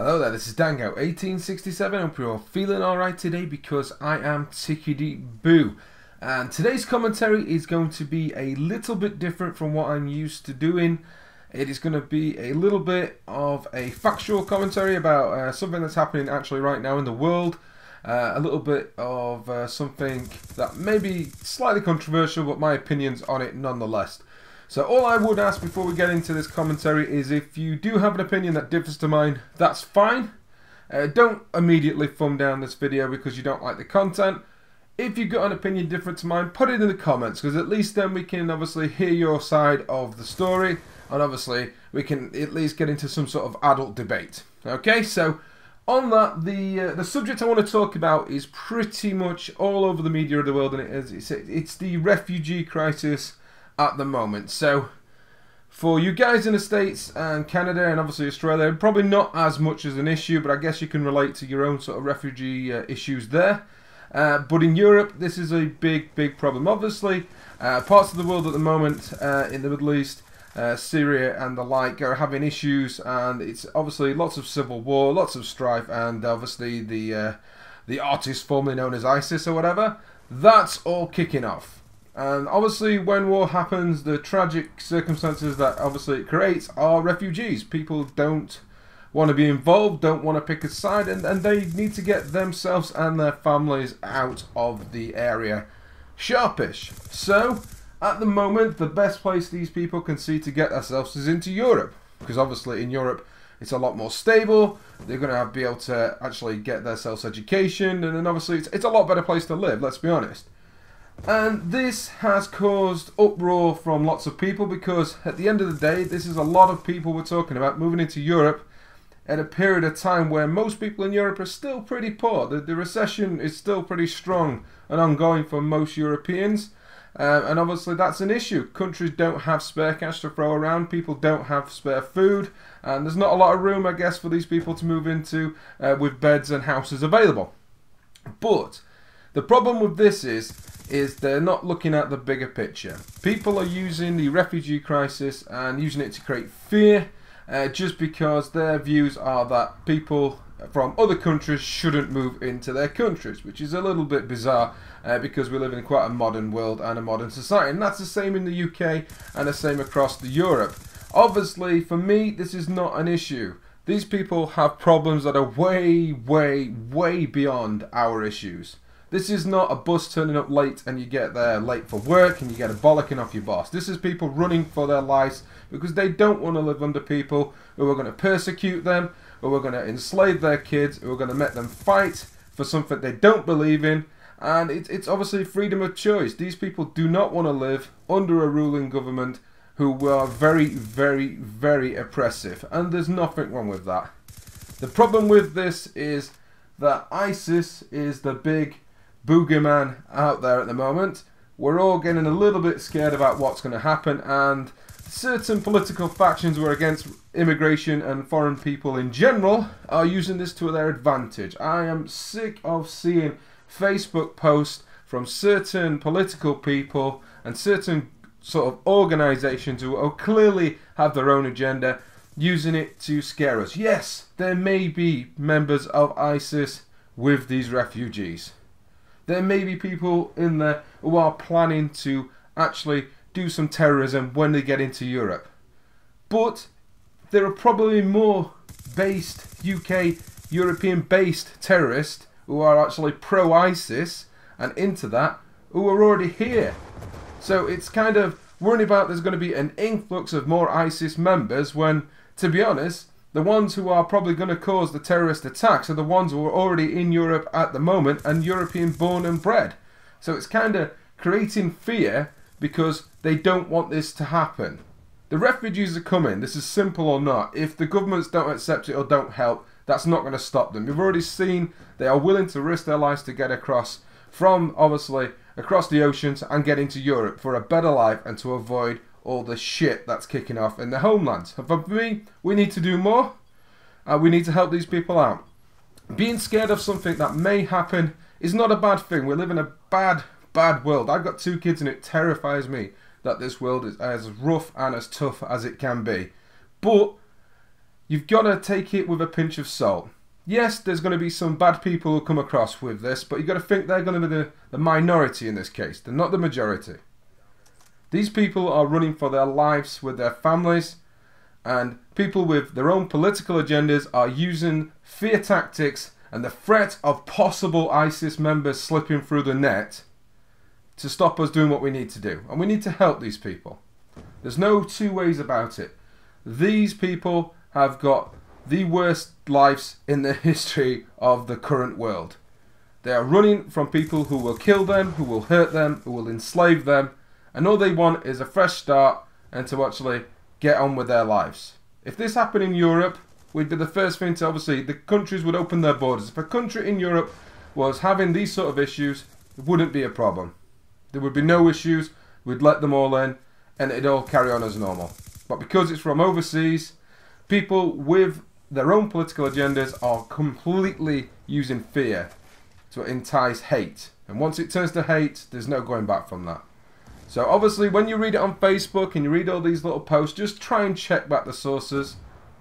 Hello there, this is Dango1867. Hope you're all feeling alright today because I am tickety-boo. And today's commentary is going to be a little bit different from what I'm used to doing. It is going to be a little bit of a factual commentary about something that's happening actually right now in the world. A little bit of something that may be slightly controversial, but my opinions on it nonetheless. So all I would ask before we get into this commentary is if you do have an opinion that differs to mine, that's fine. Don't immediately thumb down this video because you don't like the content. If you've got an opinion different to mine, put it in the comments, because at least then we can obviously hear your side of the story, and obviously we can at least get into some sort of adult debate. Okay, so on that, the subject I want to talk about is pretty much all over the media of the world, and it's the refugee crisis at the moment. So for you guys in the States and Canada and obviously Australia, probably not as much as an issue, but I guess you can relate to your own sort of refugee issues there. But in Europe, this is a big problem. Obviously, parts of the world at the moment, in the Middle East, Syria and the like, are having issues, and it's obviously lots of civil war, lots of strife, and obviously the artist formerly known as ISIS or whatever, that's all kicking off. And obviously when war happens, the tragic circumstances that obviously it creates are refugees. People don't want to be involved, don't want to pick a side, and they need to get themselves and their families out of the area sharpish. So at the moment, the best place these people can see to get themselves is into Europe, because obviously in Europe it's a lot more stable. They're going to be able to actually get themselves education, and then obviously it's a lot better place to live, let's be honest. And this has caused uproar from lots of people, because at the end of the day, this is a lot of people we're talking about moving into Europe at a period of time where most people in Europe are still pretty poor. The recession is still pretty strong and ongoing for most Europeans, and obviously that's an issue. Countries don't have spare cash to throw around, people don't have spare food, and there's not a lot of room, I guess, for these people to move into with beds and houses available. But the problem with this is they're not looking at the bigger picture. People are using the refugee crisis and using it to create fear, just because their views are that people from other countries shouldn't move into their countries, which is a little bit bizarre, because we live in quite a modern world and a modern society, and that's the same in the UK and the same across Europe. Obviously, for me, this is not an issue. These people have problems that are way beyond our issues. This is not a bus turning up late and you get there late for work and you get a bollocking off your boss. This is people running for their lives because they don't want to live under people who are going to persecute them, who are going to enslave their kids, who are going to make them fight for something they don't believe in. And it's obviously freedom of choice. These people do not want to live under a ruling government who are very oppressive. And there's nothing wrong with that. The problem with this is that ISIS is the big boogeyman out there at the moment. We're all getting a little bit scared about what's going to happen, and certain political factions who are against immigration and foreign people in general are using this to their advantage. I am sick of seeing Facebook posts from certain political people and certain sort of organisations who clearly have their own agenda, using it to scare us. Yes, there may be members of ISIS with these refugees. There may be people in there who are planning to actually do some terrorism when they get into Europe. But there are probably more UK, European-based terrorists who are actually pro-ISIS and into that, who are already here. So it's kind of worrying about there's going to be an influx of more ISIS members when, to be honest, the ones who are probably going to cause the terrorist attacks are the ones who are already in Europe at the moment and European born and bred. So it's kind of creating fear because they don't want this to happen. The refugees are coming, this is simple or not. If the governments don't accept it or don't help, that's not going to stop them. We've already seen they are willing to risk their lives to get across from, obviously, across the oceans and get into Europe for a better life and to avoid all the shit that's kicking off in their homelands. For me, we need to do more. We need to help these people out. Being scared of something that may happen is not a bad thing. We live in a bad world. I've got 2 kids and it terrifies me that this world is as rough and as tough as it can be. But you've got to take it with a pinch of salt. Yes, there's going to be some bad people who come across with this, but you've got to think they're going to be the minority in this case. They're not the majority. These people are running for their lives with their families, and people with their own political agendas are using fear tactics and the threat of possible ISIS members slipping through the net to stop us doing what we need to do. And we need to help these people. There's no two ways about it. These people have got the worst lives in the history of the current world. They are running from people who will kill them, who will hurt them, who will enslave them, and all they want is a fresh start and to actually get on with their lives. If this happened in Europe, we'd be the first thing to, obviously, the countries would open their borders. If a country in Europe was having these sort of issues, it wouldn't be a problem. There would be no issues, we'd let them all in, and it'd all carry on as normal. But because it's from overseas, people with their own political agendas are completely using fear to entice hate. And once it turns to hate, there's no going back from that. So obviously when you read it on Facebook and you read all these little posts, just try and check back the sources.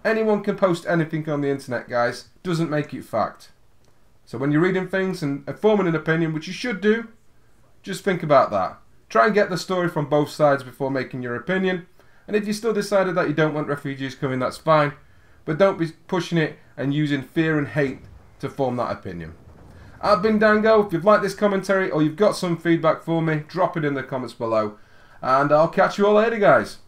Anyone can post anything on the internet, guys. Doesn't make it fact. So when you're reading things and forming an opinion, which you should do, just think about that. Try and get the story from both sides before making your opinion. And if you still decided that you don't want refugees coming, that's fine. But don't be pushing it and using fear and hate to form that opinion. I've been Dango. If you've liked this commentary or you've got some feedback for me, drop it in the comments below. And I'll catch you all later, guys.